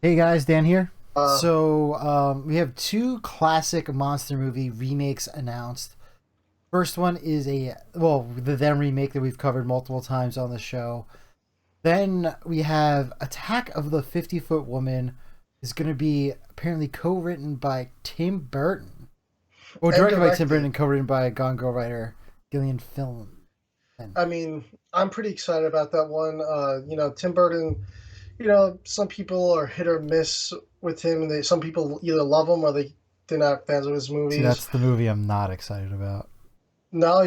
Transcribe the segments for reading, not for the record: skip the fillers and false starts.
Hey guys, Dan here. Uh, We have two classic monster movie remakes announced. First one is the Them remake that we've covered multiple times on the show. Then we have Attack of the 50-Foot Woman is going to be apparently co-written by Tim Burton. Well, and directed by Tim Burton directed. and co-written by Gone Girl writer Gillian Flynn. I mean, I'm pretty excited about that one. Tim Burton. Some people are hit or miss with him. Some people either love him or they're not fans of his See, movies. that's the movie I'm not excited about. No,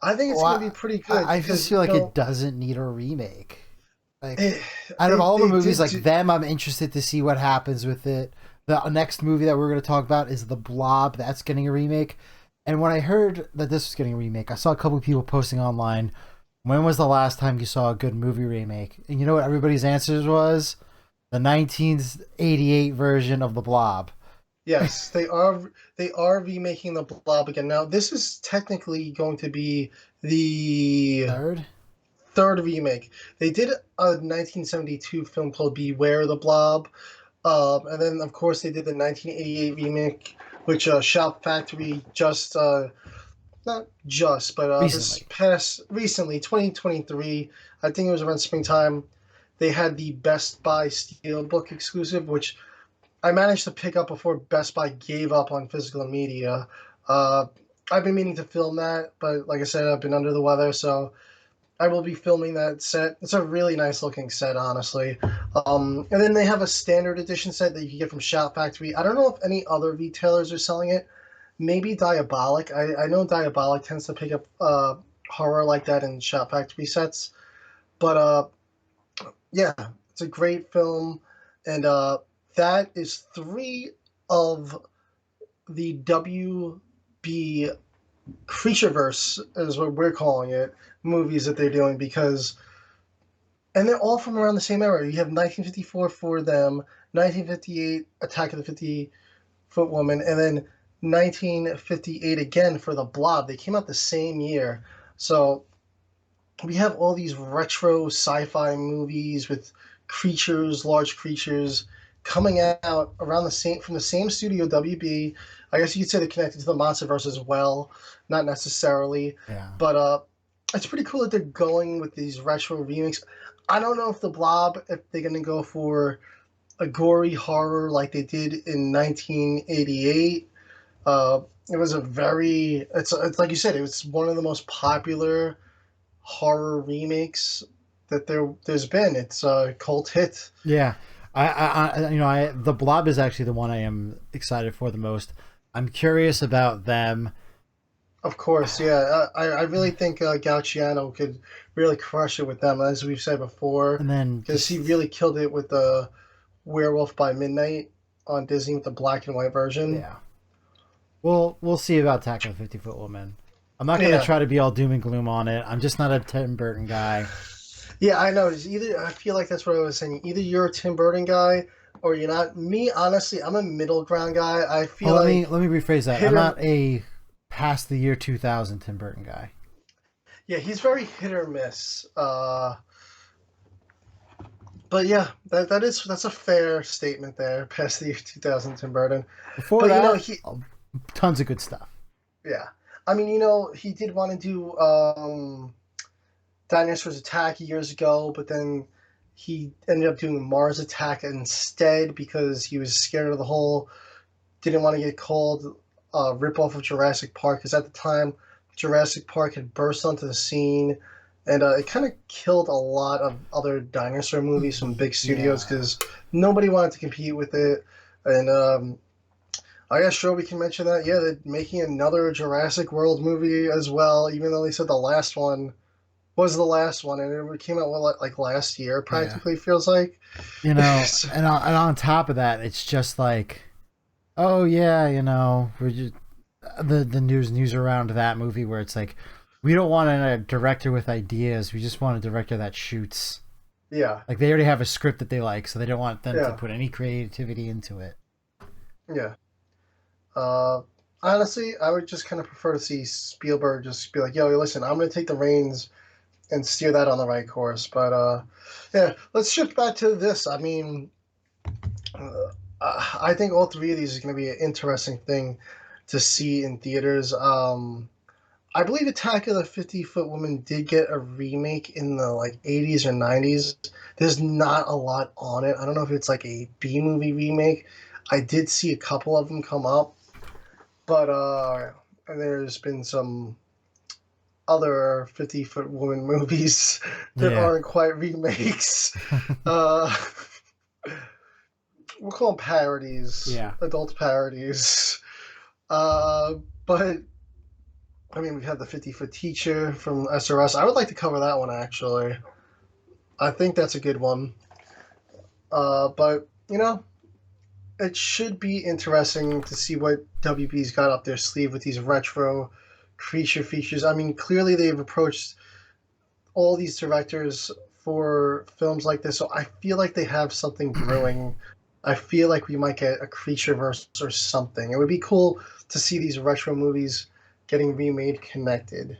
I think it's Well, going to be pretty good I just because feel like it doesn't need a remake. Like, eh, out of they all the they movies, did like do, them, I'm interested to see what happens with it. The next movie that we're going to talk about is The Blob. That's getting a remake. And when I heard that this was getting a remake, I saw a couple of people posting online, when was the last time you saw a good movie remake? And you know what everybody's answers was? The 1988 version of The Blob. yes, they are remaking the Blob again. Now, this is technically going to be the Third? third remake. They did a 1972 film called Beware the Blob. And then, of course, they did the 1988 remake, which Shout Factory not just, but this Recently. past, recently, 2023, I think it was around springtime, they had the Best Buy Steelbook exclusive, which I managed to pick up before Best Buy gave up on physical media. Uh, I've been meaning to film that, but like I said, I've been under the weather, so I will be filming that set. It's a really nice looking set, honestly. And then they have a standard edition set that you can get from Shout Factory. I don't know if any other retailers are selling it. Maybe Diabolic. I know Diabolic tends to pick up horror like that in Shout Factory sets. But yeah, it's a great film. And that is three of the WB Creatureverse, is what we're calling it, movies that they're doing because and they're all from around the same era. You have 1954 for them, 1958 Attack of the 50-Foot Woman, and then 1958 again for the Blob. They came out the same year, so we have all these retro sci-fi movies with creatures, large creatures, coming out around the same from the same studio, WB. I guess you could say they're connected to the MonsterVerse as well, not necessarily, Yeah. but it's pretty cool that they're going with these retro remakes. I don't know if the Blob, if they're gonna go for a gory horror like they did in 1988. It was a very, it's like you said, it was one of the most popular horror remakes that there's been. It's a cult hit. Yeah, The Blob is actually the one I am excited for the most. I'm curious about them. Of course, yeah. I really think Galciano could really crush it with them, as we've said before, And then because he just really killed it with the Werewolf by Midnight on Disney with the black and white version. yeah, we'll see about Attack of the 50-Foot Woman. I'm not gonna Yeah, try to be all doom and gloom on it. I'm just not a Tim Burton guy. yeah, I know. It's either I feel like that's what I was saying. Either you're a Tim Burton guy or you're not. Me, honestly, I'm a middle ground guy. I Oh, feel like let me rephrase that. hit I'm or not a past the year 2000 Tim Burton guy. yeah, he's very hit or miss. But yeah, that's a fair statement there. Past the year 2000, Tim Burton. Before But that, he tons of good stuff. yeah. I mean, he did want to do Dinosaurs Attack years ago, but then he ended up doing Mars Attack instead because he was scared of the whole. Didn't want to get called rip off of Jurassic Park because at the time Jurassic Park had burst onto the scene, and it kind of killed a lot of other dinosaur movies from big studios Yeah. because nobody wanted to compete with it. And I guess sure we can mention that. Yeah, they're making another Jurassic World movie as well, even though they said the last one was the last one, and it came out like last year. Yeah. Practically feels like. So, And on top of that, it's just like, oh yeah, we're just the news around that movie where it's like, we don't want a director with ideas. We just want a director that shoots. yeah, Like they already have a script that they like, so they don't want them to yeah, put any creativity into it. yeah. Uh, Honestly, I would just kind of prefer to see Spielberg just be like, "Yo, listen, I'm going to take the reins and steer that on the right course." But yeah, let's shift back to this. I mean, I think all three of these is going to be an interesting thing to see in theaters. I believe Attack of the 50-Foot Woman did get a remake in the like 80s or 90s. There's not a lot on it. I don't know if it's like a B movie remake. I did see a couple of them come up, but and there's been some other 50-Foot Woman movies that Yeah. aren't quite remakes. uh, we'll call them parodies, Yeah. adult parodies. Uh, but I mean, we had the 50-Foot Teacher from SRS. I would like to cover that one actually. I think that's a good one. But it should be interesting to see what WB's got up their sleeve with these retro creature features. I mean, clearly they've approached all these directors for films like this, so I feel like they have something brewing. I feel like we might get a creature verse or something. It would be cool to see these retro movies getting remade connected.